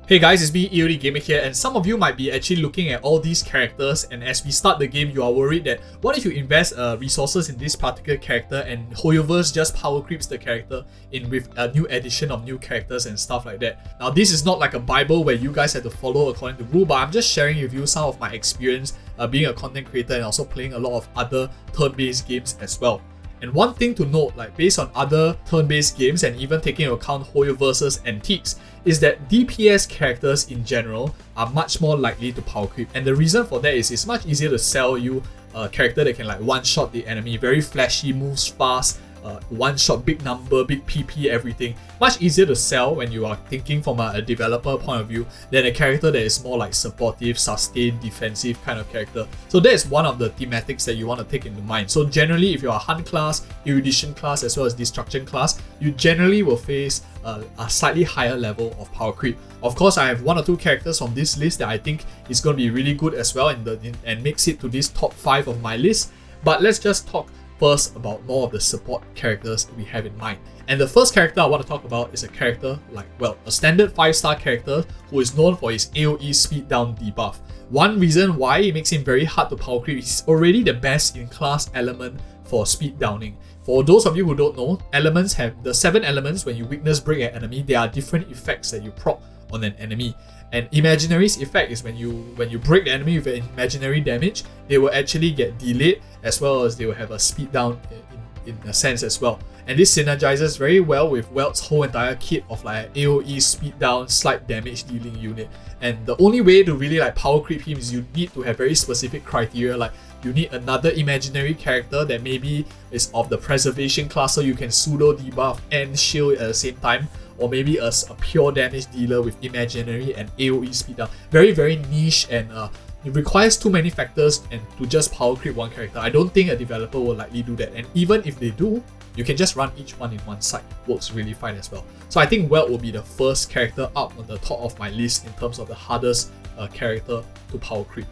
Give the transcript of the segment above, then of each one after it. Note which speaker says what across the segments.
Speaker 1: Hey guys, it's me, EODGamer here, and some of you might be actually looking at all these characters, and as we start the game, you are worried that what if you invest resources in this particular character and Hoyoverse just power creeps the character in with a new addition of new characters and stuff like that. Now, this is not like a Bible where you guys have to follow according to rule, but I'm just sharing with you some of my experience being a content creator and also playing a lot of other turn-based games as well. And one thing to note, like based on other turn-based games and even taking into account Hoyoverse's antiques, is that DPS characters in general are much more likely to power creep. And the reason for that is it's much easier to sell you a character that can like one-shot the enemy, very flashy, moves fast, one-shot, big number, big PP, everything. Much easier to sell when you are thinking from a developer point of view than a character that is more like supportive, sustained, defensive kind of character. So that is one of the thematics that you want to take into mind. So generally, if you're a hunt class, erudition class, as well as destruction class, you generally will face a slightly higher level of power creep. Of course, I have one or two characters on this list that I think is going to be really good as well and makes it to this top 5 of my list. But let's just talk first about more of the support characters we have in mind. And the first character I want to talk about is a character like, well, a standard 5-star character who is known for his AoE speed down debuff. One reason why it makes him very hard to power creep is he's already the best in class element for speed downing. For those of you who don't know, elements have the 7 elements. When you weakness break an enemy, there are different effects that you proc on an enemy. And Imaginary's effect is when you break the enemy with an imaginary damage, they will actually get delayed, as well as they will have a speed down in a sense as well. And this synergizes very well with Welt's whole entire kit of like AoE speed down, slight damage dealing unit. And the only way to really like power creep him is you need to have very specific criteria, like you need another imaginary character that maybe is of the preservation class so you can pseudo debuff and shield at the same time, or maybe a pure damage dealer with imaginary and AoE speed down. Very, very niche, and it requires too many factors and to just power creep one character. I don't think a developer will likely do that, and even if they do, you can just run each one in one side. Works really fine as well. So I think Welt will be the first character up on the top of my list in terms of the hardest character to power creep.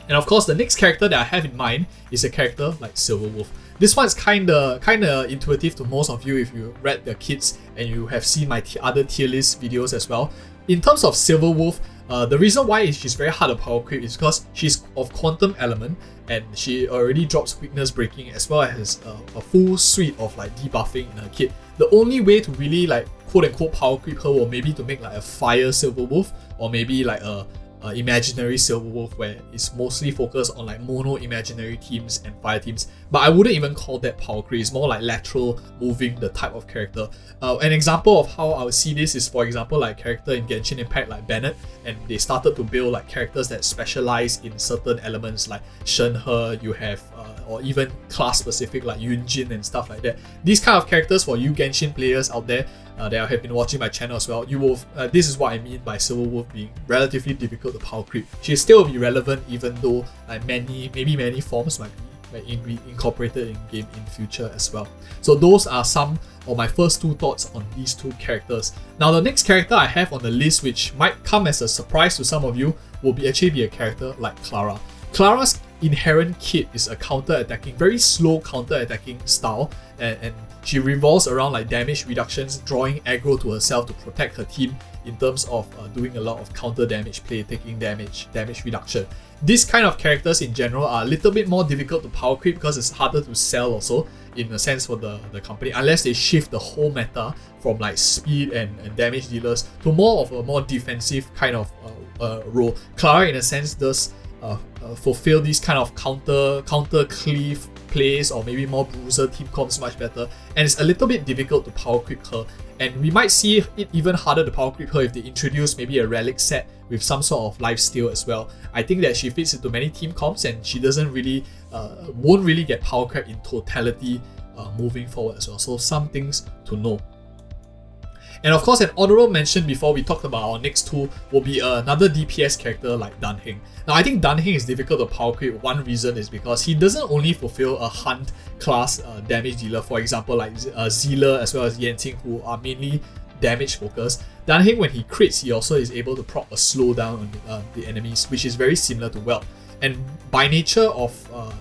Speaker 1: And of course, the next character that I have in mind is a character like Silverwolf. This one's kinda intuitive to most of you if you read the kits and you have seen my other tier list videos as well. In terms of Silverwolf, the reason why she's very hard to power creep is because she's of quantum element and she already drops weakness breaking as well as a full suite of like debuffing in her kit. The only way to really like quote unquote power creep her will maybe to make like a fire Silverwolf, or maybe like a imaginary Silverwolf where it's mostly focused on like mono imaginary teams and fire teams. But I wouldn't even call that power creep. It's more like lateral moving the type of character. An example of how I would see this is, for example, like character in Genshin Impact like Bennett, and they started to build like characters that specialize in certain elements like Shenhe, you have or even class specific like Yunjin and stuff like that. These kind of characters, for you Genshin players out there that have been watching my channel as well, you will this is what I mean by Silverwolf being relatively difficult to power creep. She'll still be relevant even though like many forms might be incorporated in game in future as well. So those are some of my first two thoughts on these two characters. Now the next character I have on the list, which might come as a surprise to some of you, will actually be a character like Clara. Clara's inherent kit is a counter-attacking, very slow counter-attacking style, and she revolves around like damage reductions, drawing aggro to herself to protect her team in terms of doing a lot of counter damage play, taking damage reduction. These kind of characters in general are a little bit more difficult to power creep because it's harder to sell also in a sense for the company, unless they shift the whole meta from like speed and damage dealers to more of a more defensive kind of role. Clara in a sense does fulfill these kind of counter cleave plays, or maybe more bruiser team comps much better, and it's a little bit difficult to power creep her. And we might see it even harder to power creep her if they introduce maybe a relic set with some sort of lifesteal as well. I think that she fits into many team comps and she doesn't really won't really get power crept in totality moving forward as well. So some things to know. And of course, an honorable mention before we talked about our next two will be another DPS character like Dan Heng. Now, I think Dan Heng is difficult to power creep. One reason is because he doesn't only fulfill a hunt class damage dealer, for example, like Zealer as well as Yanting, who are mainly damage focused. Dan Heng, when he crits, he also is able to proc a slowdown on the enemies, which is very similar to Welt. And by nature of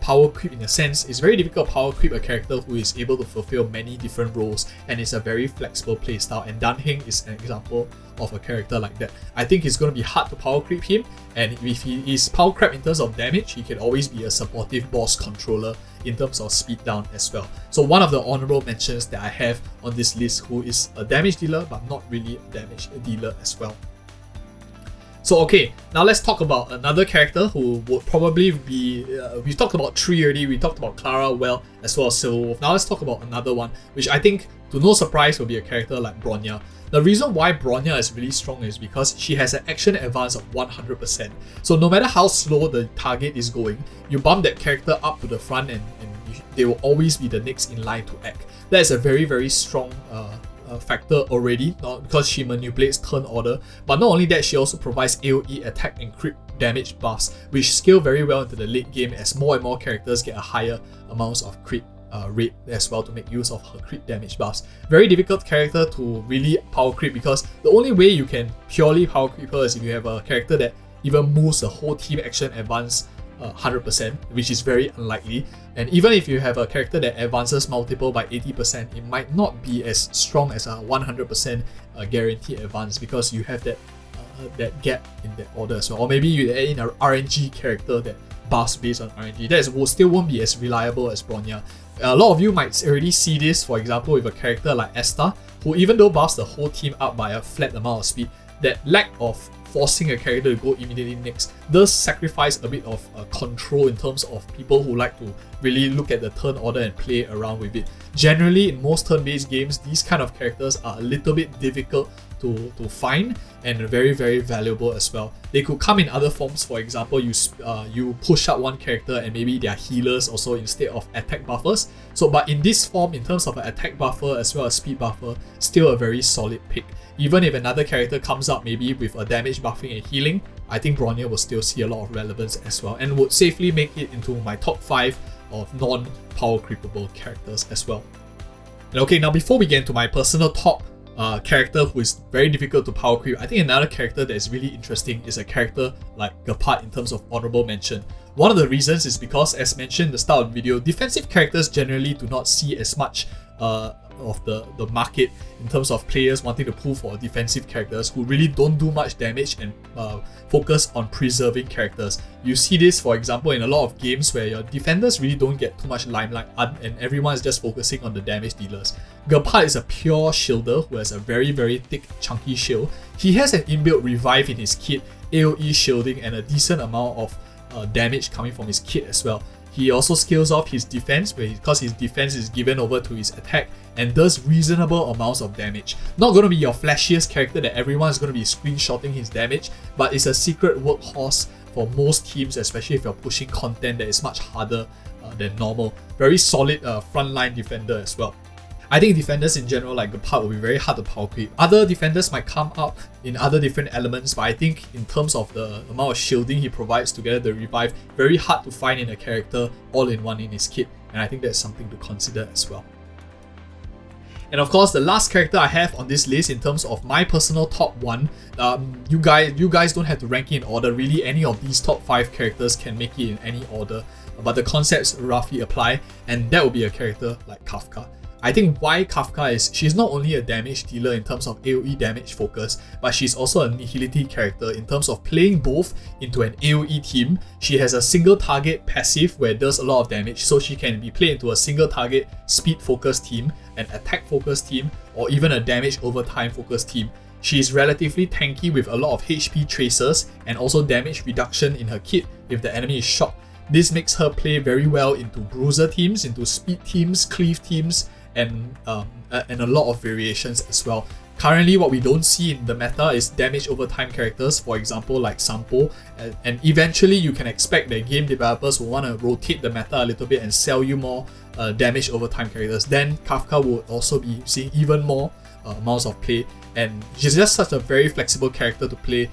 Speaker 1: power creep, in a sense, it's very difficult to power creep a character who is able to fulfill many different roles and is a very flexible playstyle. And Dan Heng is an example of a character like that. I think it's going to be hard to power creep him, and if he is power crept in terms of damage, he can always be a supportive boss controller in terms of speed down as well. So one of the honorable mentions that I have on this list who is a damage dealer but not really a damage dealer as well. So okay, now let's talk about another character who would probably be, we talked about 3 already, we talked about Clara well as well as Silverwolf. Now let's talk about another one, which I think to no surprise will be a character like Bronya. The reason why Bronya is really strong is because she has an action advance of 100%. So no matter how slow the target is going, you bump that character up to the front and they will always be the next in line to act. That is a very, very strong factor already, because she manipulates turn order. But not only that, she also provides AoE attack and crit damage buffs, which scale very well into the late game as more and more characters get a higher amounts of crit rate as well to make use of her crit damage buffs. Very difficult character to really power creep, because the only way you can purely power creep her is if you have a character that even moves the whole team action advance 100%, which is very unlikely. And even if you have a character that advances multiple by 80%, it might not be as strong as a 100% guaranteed advance, because you have that gap in that order as well. Or maybe you add in an RNG character that buffs based on RNG. That still won't be as reliable as Bronya. A lot of you might already see this, for example, with a character like Esta, who even though buffs the whole team up by a flat amount of speed, that lack of forcing a character to go immediately next does sacrifice a bit of control in terms of people who like to really look at the turn order and play around with it. Generally, in most turn-based games, these kind of characters are a little bit difficult to find and very, very valuable as well. They could come in other forms. For example, you push up one character and maybe they are healers also instead of attack buffers. So, but in this form, in terms of an attack buffer as well as speed buffer, still a very solid pick. Even if another character comes up maybe with a damage buffing and healing, I think Bronya will still see a lot of relevance as well and would safely make it into my top 5 of non-power creepable characters as well. And okay, now before we get into my personal top character who is very difficult to power creep, I think another character that is really interesting is a character like Gepard in terms of honorable mention. One of the reasons is because, as mentioned in the start of the video, defensive characters generally do not see as much of the market in terms of players wanting to pull for defensive characters who really don't do much damage and focus on preserving characters. You see this, for example, in a lot of games where your defenders really don't get too much limelight and everyone is just focusing on the damage dealers. Gepard is a pure shielder who has a very, very thick, chunky shield. He has an inbuilt revive in his kit, AoE shielding, and a decent amount of damage coming from his kit as well. He also scales off his defense because his defense is given over to his attack and does reasonable amounts of damage. Not going to be your flashiest character that everyone is going to be screenshotting his damage, but it's a secret workhorse for most teams, especially if you're pushing content that is much harder than normal. Very solid frontline defender as well. I think defenders in general like Gepard will be very hard to power creep. Other defenders might come up in other different elements, but I think in terms of the amount of shielding he provides together the revive, very hard to find in a character all in one in his kit, and I think that's something to consider as well. And of course, the last character I have on this list in terms of my personal top 1, you guys don't have to rank it in order. Really, any of these top 5 characters can make it in any order, but the concepts roughly apply, and that will be a character like Kafka. I think why Kafka is, she's not only a damage dealer in terms of AoE damage focus, but she's also a nihility character in terms of playing both into an AoE team. She has a single target passive where it does a lot of damage, so she can be played into a single target speed focused team, an attack focused team, or even a damage over time focused team. She is relatively tanky with a lot of HP tracers and also damage reduction in her kit if the enemy is shot. This makes her play very well into bruiser teams, into speed teams, cleave teams, and a lot of variations as well. Currently, what we don't see in the meta is damage over time characters, for example like Sampo, and eventually you can expect that game developers will want to rotate the meta a little bit and sell you more damage over time characters. Then Kafka will also be seeing even more amounts of play, and she's just such a very flexible character to play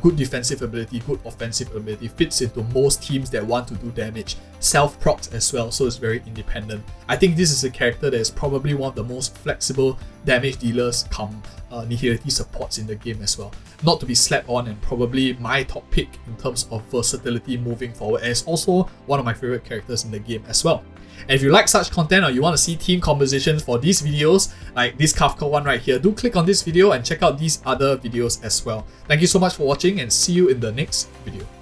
Speaker 1: good defensive ability, good offensive ability, fits into most teams that want to do damage, self-procs as well, so it's very independent. I think this is a character that is probably one of the most flexible damage dealers come nihility supports in the game as well. Not to be slapped on, and probably my top pick in terms of versatility moving forward, and it's also one of my favorite characters in the game as well. And if you like such content or you want to see team compositions for these videos, like this Kafka one right here, do click on this video and check out these other videos as well. Thank you so much for watching, and see you in the next video.